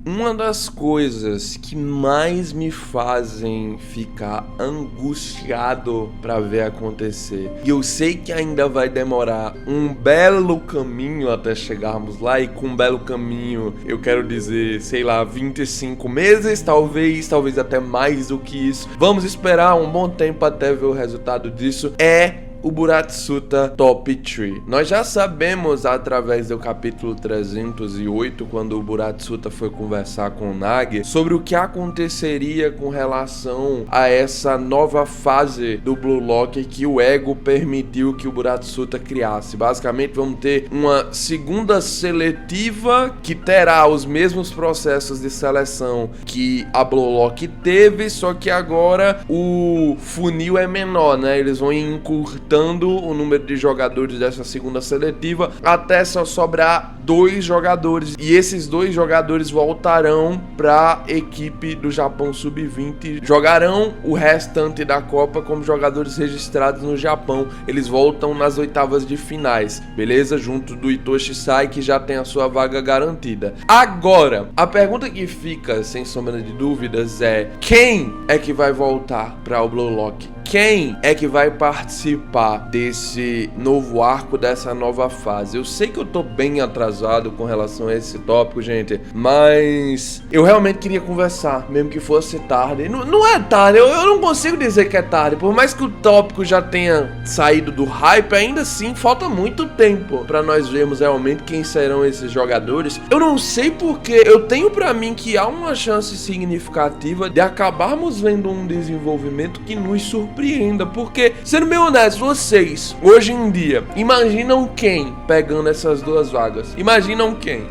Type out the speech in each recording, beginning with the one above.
Uma das coisas que mais me fazem ficar angustiado para ver acontecer, e eu sei que ainda vai demorar um belo caminho até chegarmos lá, e com um belo caminho eu quero dizer, sei lá, 25 meses, talvez até mais do que isso. Vamos esperar um bom tempo até ver o resultado disso. É o Buratsuta Top 3. Nós já sabemos através do capítulo 308, quando o Buratsuta foi conversar com o Nagi, sobre o que aconteceria com relação a essa nova fase do Blue Lock que o Ego permitiu que o Buratsuta criasse. Basicamente vamos ter uma segunda seletiva que terá os mesmos processos de seleção que a Blue Lock teve, só que agora o funil é menor, né? Eles vão encurtar o número de jogadores dessa segunda seletiva até só sobrar 2 jogadores, e esses 2 jogadores voltarão para a equipe do Japão Sub-20, jogarão o restante da Copa como jogadores registrados no Japão. Eles voltam nas oitavas de finais, beleza? Junto do Hitoshi Sai, que já tem a sua vaga garantida. Agora, a pergunta que fica sem sombra de dúvidas é: quem é que vai voltar para o Blue Lock? Quem é que vai participar desse novo arco, dessa nova fase? Eu sei que eu tô bem atrasado com relação a esse tópico, gente, mas eu realmente queria conversar, mesmo que fosse tarde. Não é tarde, eu não consigo dizer que é tarde. Por mais que o tópico já tenha saído do hype, ainda assim falta muito tempo pra nós vermos realmente quem serão esses jogadores. Eu não sei porque eu tenho pra mim que há uma chance significativa de acabarmos vendo um desenvolvimento que nos surpreenda, porque, sendo bem honesto, vocês, hoje em dia, imaginam quem pegando essas 2 vagas? Imaginam quem?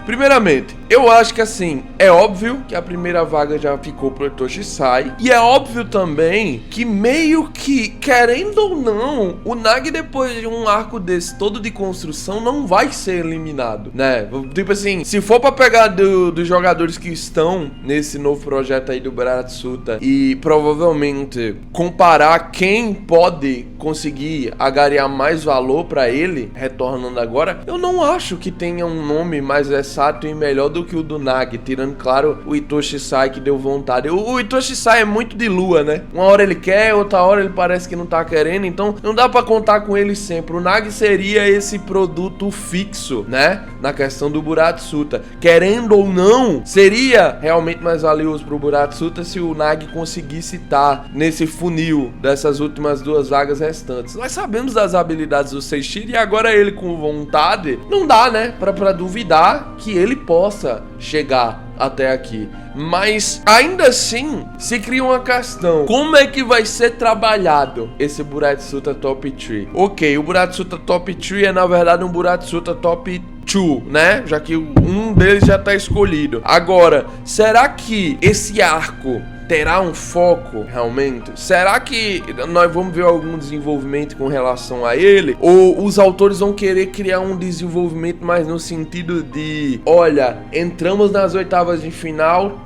Primeiramente, eu acho que assim, é óbvio que a primeira vaga já ficou pro Hitoshi Sai, e é óbvio também que meio que, querendo ou não, o Nagi, depois de um arco desse todo de construção, não vai ser eliminado, né? Tipo assim, se for pra pegar dos jogadores que estão nesse novo projeto aí do Buratsuta e provavelmente comparar quem pode conseguir agariar mais valor pra ele, retornando agora, eu não acho que tenha um nome mais versátil e melhor do que o do Nagi, tirando, claro, o Hitoshi Sai, que deu vontade. O Hitoshi Sai é muito de lua, né? Uma hora ele quer, outra hora ele parece que não tá querendo, então não dá pra contar com ele sempre. O Nagi seria esse produto fixo, né? Na questão do Buratsuta. Querendo ou não, seria realmente mais valioso pro Buratsuta se o Nagi conseguisse estar nesse funil dessas últimas 2 vagas restantes. Nós sabemos das habilidades do Seishiro, e agora ele com vontade, não dá, né? Pra duvidar que ele possa chegar até aqui. Mas ainda assim se cria uma questão: como é que vai ser trabalhado esse Buratsuta Top 3? Ok, o Buratsuta Top 3 é na verdade um Buratsuta Top 2, né? Já que um deles já tá escolhido. Agora, será que esse arco terá um foco realmente? Será que nós vamos ver algum desenvolvimento com relação a ele? Ou os autores vão querer criar um desenvolvimento mais no sentido de: olha, entramos nas oitavas de final,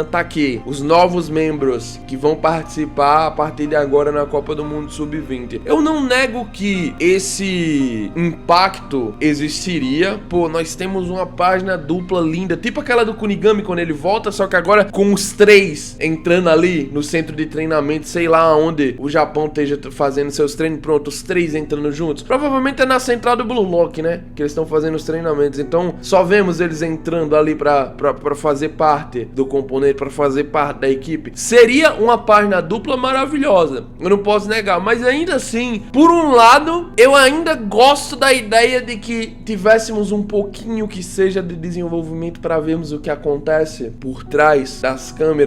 tá aqui os novos membros que vão participar a partir de agora na Copa do Mundo Sub-20. Eu não nego que esse impacto existiria. Pô, nós temos uma página dupla linda, tipo aquela do Kunigami quando ele volta, só que agora com os 3 entrando ali no centro de treinamento, sei lá onde o Japão esteja fazendo seus treinos, pronto, os 3 entrando juntos. Provavelmente é na central do Blue Lock, né? Que eles estão fazendo os treinamentos. Então só vemos eles entrando ali pra fazer parte do componente, pra fazer parte da equipe. Seria uma página dupla maravilhosa, eu não posso negar, mas ainda assim, por um lado, eu ainda gosto da ideia de que tivéssemos um pouquinho que seja de desenvolvimento para vermos o que acontece por trás das câmeras,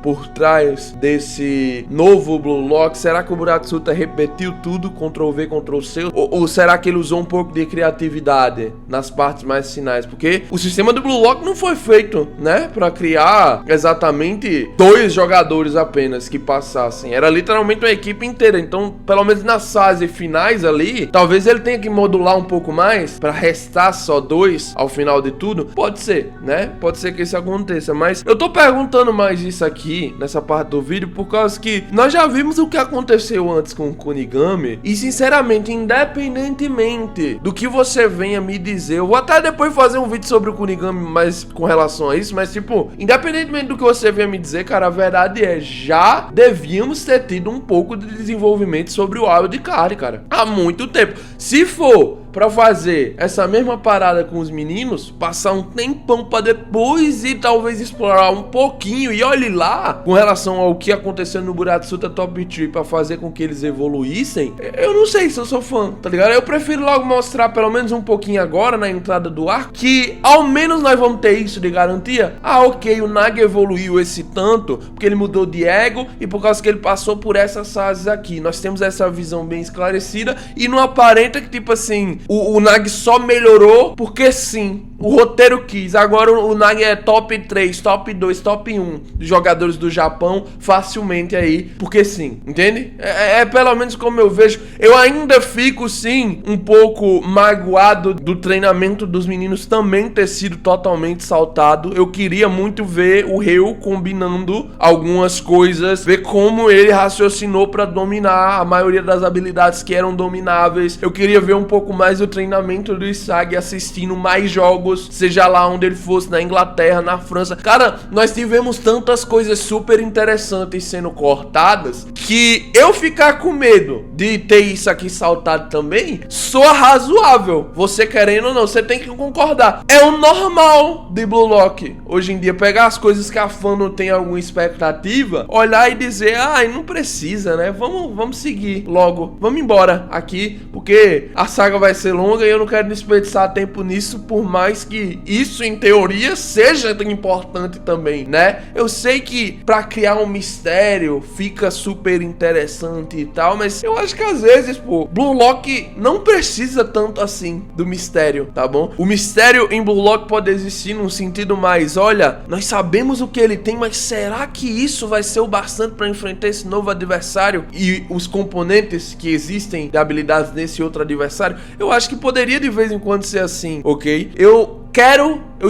por trás desse novo Blue Lock. Será que o Buratsuta repetiu tudo, Ctrl+V, Ctrl+C? Ou será que ele usou um pouco de criatividade nas partes mais finais? Porque o sistema do Blue Lock não foi feito, né, pra criar exatamente 2 jogadores apenas que passassem. Era literalmente uma equipe inteira. Então, pelo menos nas fases finais ali, talvez ele tenha que modular um pouco mais pra restar só 2 ao final de tudo. Pode ser, né? Pode ser que isso aconteça. Mas eu tô perguntando mais mais disso aqui, nessa parte do vídeo, por causa que nós já vimos o que aconteceu antes com o Kunigami, e sinceramente, independentemente do que você venha me dizer, eu vou até depois fazer um vídeo sobre o Kunigami, mas com relação a isso, mas tipo, independentemente do que você venha me dizer, cara, a verdade é, já devíamos ter tido um pouco de desenvolvimento sobre o Wildcard, cara, há muito tempo. Se for pra fazer essa mesma parada com os meninos, passar um tempão pra depois e talvez explorar um pouquinho, e olhe lá, com relação ao que aconteceu no Buratsuta Top 3 pra fazer com que eles evoluíssem, eu não sei se eu sou fã, tá ligado? Eu prefiro logo mostrar pelo menos um pouquinho agora, na entrada do arco, que ao menos nós vamos ter isso de garantia. Ah, ok, o Nagi evoluiu esse tanto, porque ele mudou de ego, e por causa que ele passou por essas fases aqui. Nós temos essa visão bem esclarecida, e não aparenta que, tipo assim, o Nagi só melhorou porque sim, o roteiro quis. Agora o Nagi é top 3, top 2, top 1 dos jogadores do Japão facilmente aí, porque sim, entende? É pelo menos como eu vejo. Eu ainda fico sim um pouco magoado do treinamento dos meninos também ter sido totalmente saltado. Eu queria muito ver o Ryu combinando algumas coisas, ver como ele raciocinou pra dominar a maioria das habilidades que eram domináveis. Eu queria ver um pouco mais o treinamento do Isagi assistindo mais jogos, seja lá onde ele fosse, na Inglaterra, na França. Cara, nós tivemos tantas coisas super interessantes sendo cortadas que eu ficar com medo de ter isso aqui saltado também soa razoável. Você querendo ou não, você tem que concordar. É o normal de Blue Lock hoje em dia, pegar as coisas que a fã não tem alguma expectativa, olhar e dizer, não precisa, né? Vamos seguir logo, vamos embora aqui, porque a saga vai ser longa e eu não quero desperdiçar tempo nisso, por mais que isso em teoria seja importante também, né? Eu sei que pra criar um mistério fica super interessante e tal, mas eu acho que às vezes, pô, Blue Lock não precisa tanto assim do mistério, tá bom? O mistério em Blue Lock pode existir num sentido mais, olha, nós sabemos o que ele tem, mas será que isso vai ser o bastante pra enfrentar esse novo adversário e os componentes que existem de habilidades nesse outro adversário? Eu acho que poderia de vez em quando ser assim, ok? Eu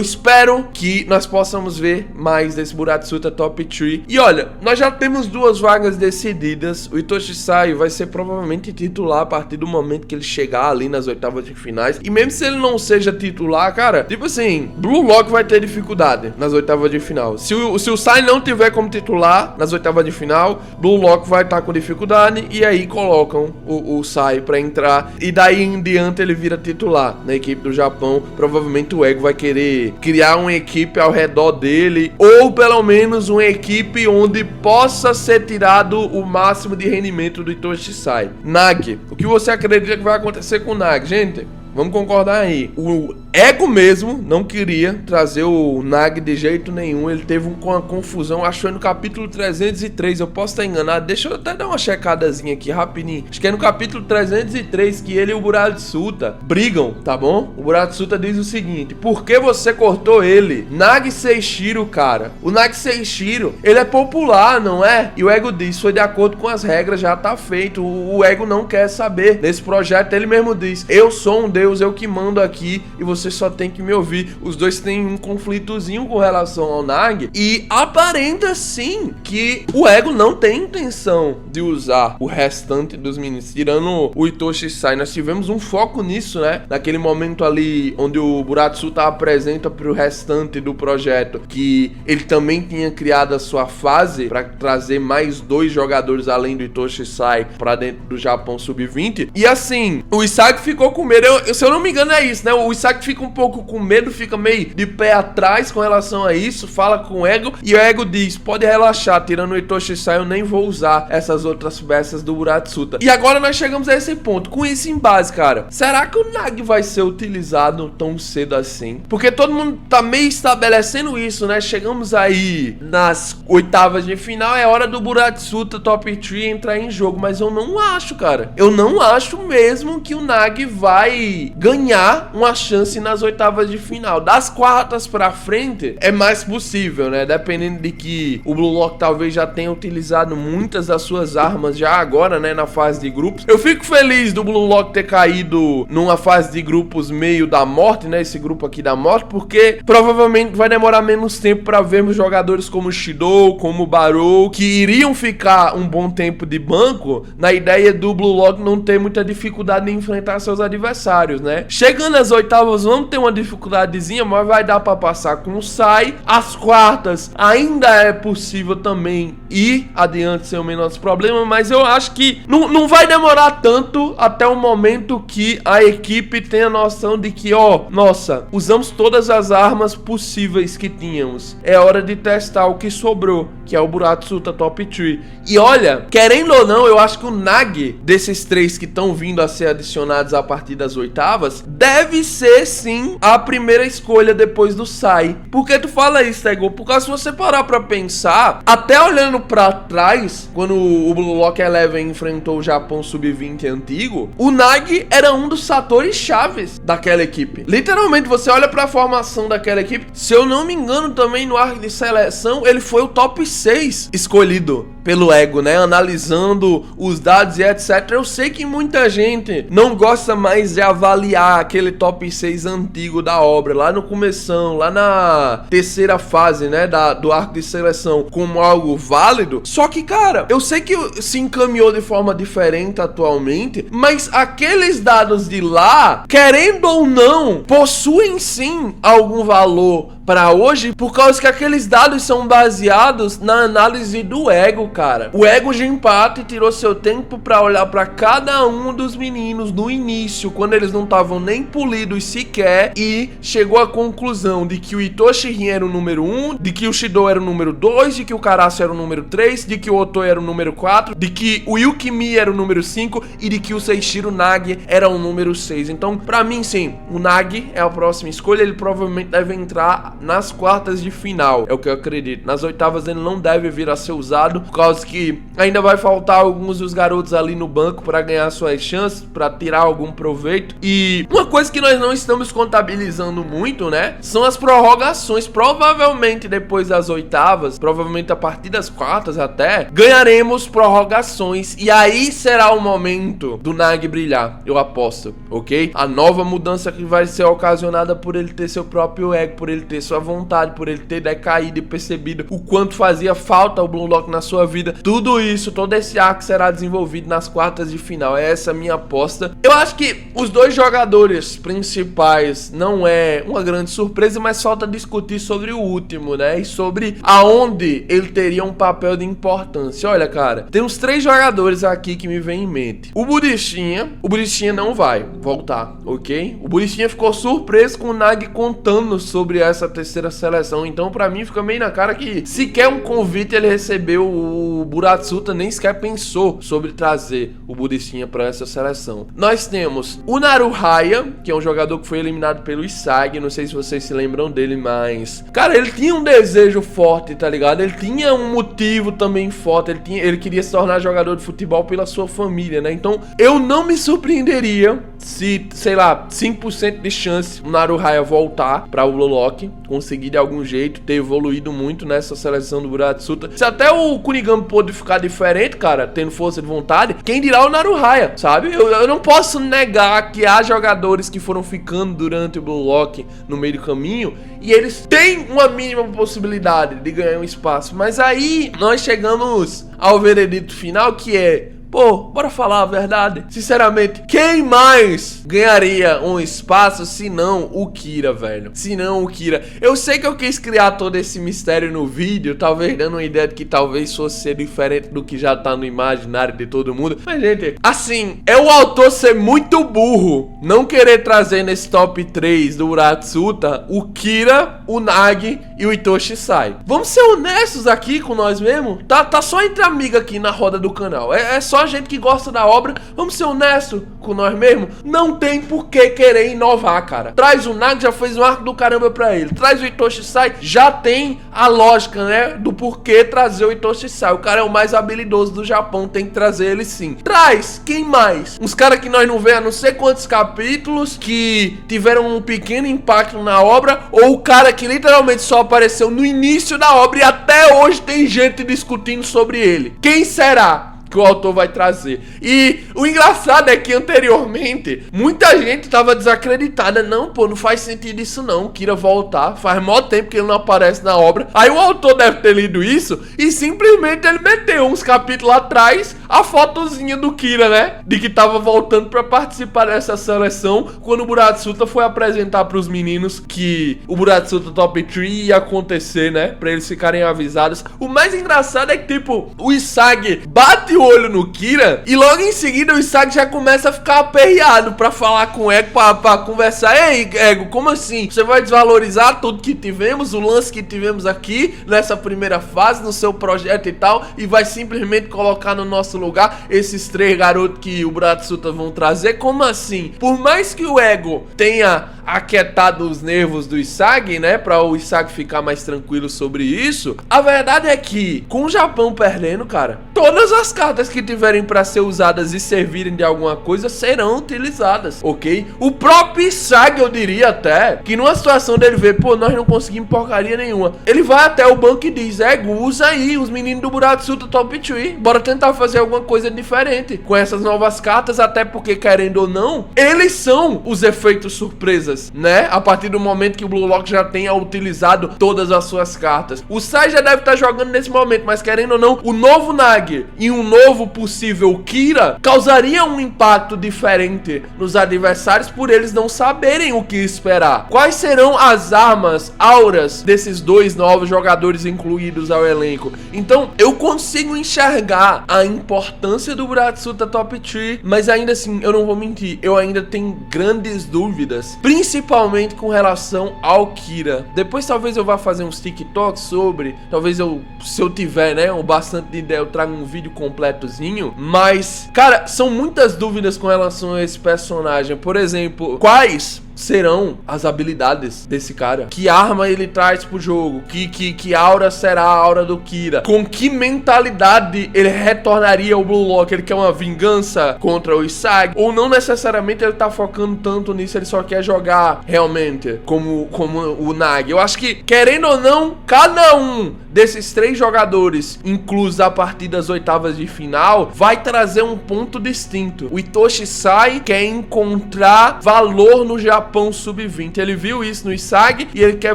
espero que nós possamos ver mais desse Buratsuta Top 3. E olha, nós já temos 2 vagas decididas. O Itoshi Sai vai ser provavelmente titular a partir do momento que ele chegar ali nas oitavas de finais. E mesmo se ele não seja titular, cara, tipo assim, Blue Lock vai ter dificuldade nas oitavas de final. Se o Sai não tiver como titular nas oitavas de final, Blue Lock vai estar com dificuldade, e aí colocam o Sai pra entrar, e daí em diante ele vira titular na equipe do Japão. Provavelmente o Ego vai querer criar uma equipe ao redor dele, ou pelo menos uma equipe onde possa ser tirado o máximo de rendimento do Itoshi Sai. Nagi, o que você acredita que vai acontecer com o Nagi, gente? Vamos concordar aí. O Ego mesmo não queria trazer o Nagi de jeito nenhum. Ele teve uma confusão, acho que foi no capítulo 303. Eu posso estar enganado. Deixa eu até dar uma checadazinha aqui rapidinho. Acho que é no capítulo 303 que ele e o Buratsuta brigam, tá bom? O Buratsuta diz o seguinte: por que você cortou ele? Nagi Seishiro, cara. O Nagi Seishiro, ele é popular, não é? E o Ego diz, foi de acordo com as regras, já tá feito. O Ego não quer saber. Nesse projeto ele mesmo diz, eu sou um deus, eu que mando aqui e você só tem que me ouvir. Os dois têm um conflitozinho com relação ao Nagi, e aparenta sim que o Ego não tem intenção de usar o restante dos meninos, tirando o Itoshi Sai. Nós tivemos um foco nisso, né? Naquele momento ali onde o Buratsuta apresenta pro restante do projeto que ele também tinha criado a sua fase para trazer mais 2 jogadores além do Itoshi Sai pra dentro do Japão Sub-20. E assim, o Isagi ficou com medo. Se eu não me engano é isso, né? O Isagi fica um pouco com medo, fica meio de pé atrás com relação a isso, fala com o Ego, e o Ego diz, pode relaxar, tirando o Itoshi Sai, eu nem vou usar essas outras peças do Buratsuta. E agora nós chegamos a esse ponto, com isso em base, cara, será que o Nagi vai ser utilizado tão cedo assim? Porque todo mundo tá meio estabelecendo isso, né? Chegamos aí nas oitavas de final, é hora do Buratsuta Top 3 entrar em jogo, mas eu não acho, cara. Eu não acho mesmo que o Nagi vai ganhar uma chance nas oitavas de final. Das quartas pra frente, é mais possível, né? Dependendo de que o Blue Lock talvez já tenha utilizado muitas das suas armas já agora, né? Na fase de grupos. Eu fico feliz do Blue Lock ter caído numa fase de grupos meio da morte, né? Esse grupo aqui da morte, porque provavelmente vai demorar menos tempo pra vermos jogadores como Shidou, como Barou, que iriam ficar um bom tempo de banco, na ideia do Blue Lock não ter muita dificuldade em enfrentar seus adversários, né? Chegando às oitavas, vamos ter uma dificuldadezinha, mas vai dar pra passar com o Sai. As quartas, ainda é possível também ir adiante sem o menor problema, mas eu acho que não vai demorar tanto até o momento que a equipe tenha noção de que, ó, nossa, usamos todas as armas possíveis que tínhamos. É hora de testar o que sobrou, que é o Buratsuta Top 3. E olha, querendo ou não, eu acho que o Nagi, desses três que estão vindo a ser adicionados a partir das oitavas, deve ser sim a primeira escolha depois do Sai. Por que tu fala isso, Tego? Porque se você parar pra pensar, até olhando pra trás, quando o Blue Lock Eleven enfrentou o Japão Sub-20 antigo, o Nagi era um dos Satori chaves daquela equipe. Literalmente, você olha pra formação daquela equipe, se eu não me engano também no arco de seleção, ele foi o top 6 escolhido pelo Ego, né? Analisando os dados e etc. Eu sei que muita gente não gosta mais de avaliar aquele top 6 antigo da obra, lá no começão, lá na terceira fase, né? Do arco de seleção, como algo válido. Só que, cara, eu sei que se encaminhou de forma diferente atualmente, mas aqueles dados de lá, querendo ou não, possuem sim algum valor para hoje, por causa que aqueles dados são baseados na análise do Ego, cara. O Ego de empate tirou seu tempo para olhar para cada um dos meninos no início, quando eles não estavam nem polidos sequer, e chegou à conclusão de que o Itoshi Rin era o número 1, de que o Shidou era o número 2, de que o Karasu era o número 3, de que o Oto era o número 4, de que o Yukimi era o número 5 e de que o Seishiro Nagi era o número 6. Então, para mim, sim, o Nagi é a próxima escolha. Ele provavelmente deve entrar nas quartas de final, é o que eu acredito. Nas oitavas ele não deve vir a ser usado, por causa que ainda vai faltar alguns dos garotos ali no banco para ganhar suas chances, para tirar algum proveito. E uma coisa que nós não estamos contabilizando muito, né, são as prorrogações. Provavelmente depois das oitavas, provavelmente a partir das quartas até, ganharemos prorrogações, e aí será o momento do Nagi brilhar, eu aposto, ok? A nova mudança que vai ser ocasionada por ele ter seu próprio ego, por ele ter sua vontade, por ele ter decaído e percebido o quanto fazia falta o Blue Lock na sua vida. Tudo isso, todo esse arco será desenvolvido nas quartas de final. É essa a minha aposta. Eu acho que os dois jogadores principais não é uma grande surpresa, mas falta discutir sobre o último, né? E sobre aonde ele teria um papel de importância. Olha, cara, tem uns 3 jogadores aqui que me vem em mente. O Burishinha não vai voltar, ok? O Burishinha ficou surpreso com o Nagi contando sobre essa terceira seleção, então pra mim fica meio na cara que sequer um convite ele recebeu. O Buratsuta nem sequer pensou sobre trazer o Burishinha pra essa seleção. Nós temos o Naruhaya, que é um jogador que foi eliminado pelo Isagi, não sei se vocês se lembram dele, mas cara, ele tinha um desejo forte, tá ligado? Ele tinha um motivo também forte, ele queria se tornar jogador de futebol pela sua família, né? Então eu não me surpreenderia se, sei lá, 5% de chance o Naruhaya voltar pra o Blue Lock, conseguir de algum jeito, ter evoluído muito nessa seleção do Buratsuta. Se até o Kunigami pôde ficar diferente, cara, tendo força de vontade, quem dirá o Naruhaya, sabe? Eu não posso negar que há jogadores que foram ficando durante o Blue Lock no meio do caminho e eles têm uma mínima possibilidade de ganhar um espaço, mas aí nós chegamos ao veredito final, que é: pô, bora falar a verdade. Sinceramente, quem mais ganharia um espaço se não o Kira, velho? Se não o Kira. Eu sei que eu quis criar todo esse mistério no vídeo, talvez dando uma ideia de que talvez fosse ser diferente do que já tá no imaginário de todo mundo. Mas, gente, assim, é o autor ser muito burro não querer trazer nesse top 3 do Buratsuta o Kira, o Nagi e o Itoshi Sai. Vamos ser honestos aqui com nós mesmo? Tá só entre amigos aqui na roda do canal. É só a gente que gosta da obra, vamos ser honestos com nós mesmos, não tem por que querer inovar, cara. Traz o Nagi, já fez um arco do caramba pra ele. Traz o Itoshi Sai, já tem a lógica, né, do porquê trazer o Itoshi Sai. O cara é o mais habilidoso do Japão, tem que trazer ele sim. Traz, quem mais? Uns caras que nós não vemos há não sei quantos capítulos, que tiveram um pequeno impacto na obra, ou o cara que literalmente só apareceu no início da obra e até hoje tem gente discutindo sobre ele. Quem será que o autor vai trazer? E o engraçado é que anteriormente muita gente tava desacreditada. Não, pô, não faz sentido isso não, Kira voltar, faz mó tempo que ele não aparece na obra. Aí o autor deve ter lido isso e simplesmente ele meteu uns capítulos atrás a fotozinha do Kira, né, de que tava voltando pra participar dessa seleção, quando o Buratsuta foi apresentar pros meninos que o Buratsuta Top 3 ia acontecer, né, pra eles ficarem avisados. O mais engraçado é que, tipo, o Isagi bate o olho no Kira e logo em seguida o Isagi já começa a ficar aperreado pra falar com o Ego, pra conversar. Ei, Ego, como assim? Você vai desvalorizar tudo que tivemos, o lance que tivemos aqui nessa primeira fase, no seu projeto e tal, e vai simplesmente colocar no nosso lugar esses 3 garotos que o Buratsuta vão trazer? Como assim? Por mais que o Ego tenha aquietado os nervos do Isagi, né, pra o Isagi ficar mais tranquilo sobre isso, a verdade é que, com o Japão perdendo, cara, todas as cartas que tiverem pra ser usadas e servirem de alguma coisa serão utilizadas, ok? O próprio Isagi, eu diria até, que numa situação dele ver, pô, nós não conseguimos porcaria nenhuma, ele vai até o banco e diz, usa aí os meninos do Buratsuta Top 3, bora tentar fazer alguma coisa diferente com essas novas cartas, até porque, querendo ou não, eles são os efeitos surpresas, né? A partir do momento que o Blue Lock já tenha utilizado todas as suas cartas. O Sai já deve estar jogando nesse momento, mas querendo ou não, o novo Nagi e um novo possível Kira causaria um impacto diferente nos adversários por eles não saberem o que esperar. Quais serão as armas, auras desses 2 novos jogadores incluídos ao elenco? Então, eu consigo enxergar a importância do Buratsuta Top 3, mas ainda assim, eu não vou mentir, eu ainda tenho grandes dúvidas, principalmente com relação ao Kira. Depois talvez eu vá fazer uns TikToks sobre, talvez se eu tiver, né, bastante de ideia, eu trago um vídeo completozinho, mas, cara, são muitas dúvidas com relação a esse personagem. Por exemplo, quais serão as habilidades desse cara? Que arma ele traz pro jogo? Que aura será a aura do Kira? Com que mentalidade ele retornaria ao Blue Lock? Ele quer uma vingança contra o Isagi? Ou não necessariamente ele tá focando tanto nisso, ele só quer jogar realmente como o Nagi? Eu acho que, querendo ou não, cada um desses 3 jogadores, inclusos a partir das oitavas de final, vai trazer um ponto distinto. O Itoshi Sai quer encontrar valor no Japão Sub-20. Ele viu isso no Isagi e ele quer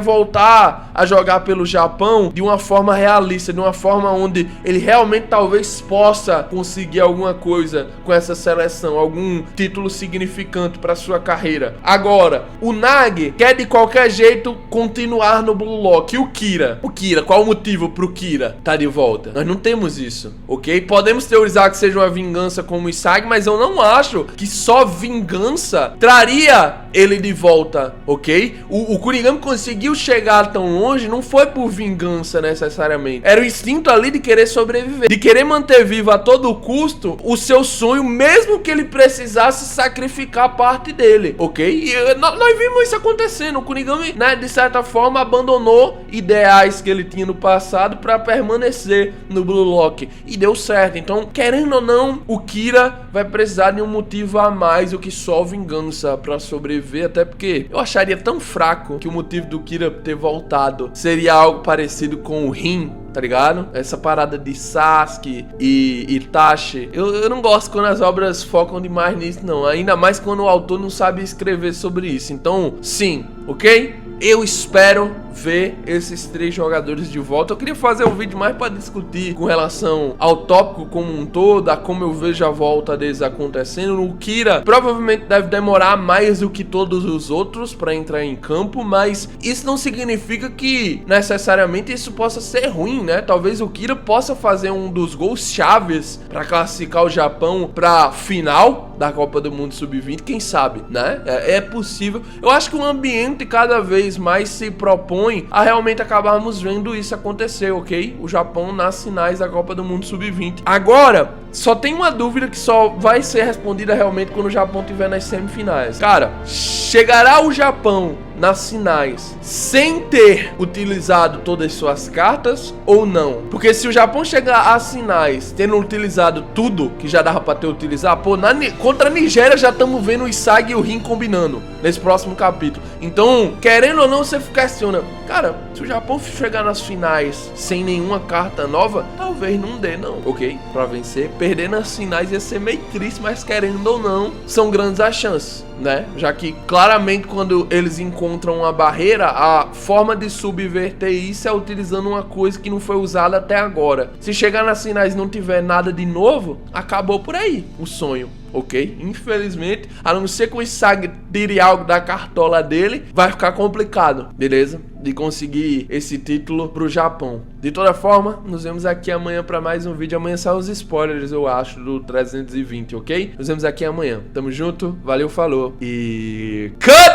voltar a jogar pelo Japão de uma forma realista, de uma forma onde ele realmente talvez possa conseguir alguma coisa com essa seleção, algum título significante para sua carreira. Agora, o Nagi quer de qualquer jeito continuar no Blue Lock. E o Kira? Qual o motivo pro Kira tá de volta? Nós não temos isso, ok? Podemos teorizar que seja uma vingança como o Isagi, mas eu não acho que só vingança traria ele de volta, ok? O Kurigami conseguiu chegar tão longe não foi por vingança necessariamente. Era o instinto ali de querer sobreviver, de querer manter vivo a todo custo o seu sonho, mesmo que ele precisasse sacrificar parte dele, ok? E nós vimos isso acontecendo. O Kurigami, né, de certa forma abandonou ideais que ele tinha no passado para permanecer no Blue Lock e deu certo. Então, querendo ou não, o Kira vai precisar de um motivo a mais do que só vingança para sobreviver, até porque eu acharia tão fraco que o motivo do Kira ter voltado seria algo parecido com o Rin, tá ligado? Essa parada de Sasuke e Itachi. Eu não gosto quando as obras focam demais nisso, não. Ainda mais quando o autor não sabe escrever sobre isso. Então, sim, ok? Eu espero ver esses 3 jogadores de volta. Eu queria fazer um vídeo mais para discutir com relação ao tópico como um todo, a como eu vejo a volta deles acontecendo. O Kira provavelmente deve demorar mais do que todos os outros para entrar em campo, mas isso não significa que necessariamente isso possa ser ruim, né? Talvez o Kira possa fazer um dos gols chaves para classificar o Japão para final da Copa do Mundo Sub-20, quem sabe, né? É possível. Eu acho que o ambiente cada vez mais se propõe a realmente acabarmos vendo isso acontecer, ok? O Japão nas finais da Copa do Mundo Sub-20. Agora, só tem uma dúvida que só vai ser respondida realmente quando o Japão estiver nas semifinais. Cara, chegará o Japão nas finais sem ter utilizado todas as suas cartas ou não? Porque se o Japão chegar às finais tendo utilizado tudo que já dava pra ter utilizado, pô, contra a Nigéria já estamos vendo o Isagi e o Rin combinando nesse próximo capítulo. Então, querendo ou não, você questiona, cara, se o Japão chegar nas finais sem nenhuma carta nova, talvez não dê não, ok? Pra vencer, perder nas finais ia ser meio triste, mas querendo ou não, são grandes as chances, né? Já que claramente quando eles encontram uma barreira, a forma de subverter isso é utilizando uma coisa que não foi usada até agora. Se chegar nas finais e não tiver nada de novo, acabou por aí o sonho. Ok? Infelizmente, a não ser que o Isagi tire algo da cartola dele, vai ficar complicado, beleza? De conseguir esse título pro Japão. De toda forma, nos vemos aqui amanhã para mais um vídeo. Amanhã saem os spoilers, eu acho, do 320, ok? Nos vemos aqui amanhã. Tamo junto, valeu, falou e... cut!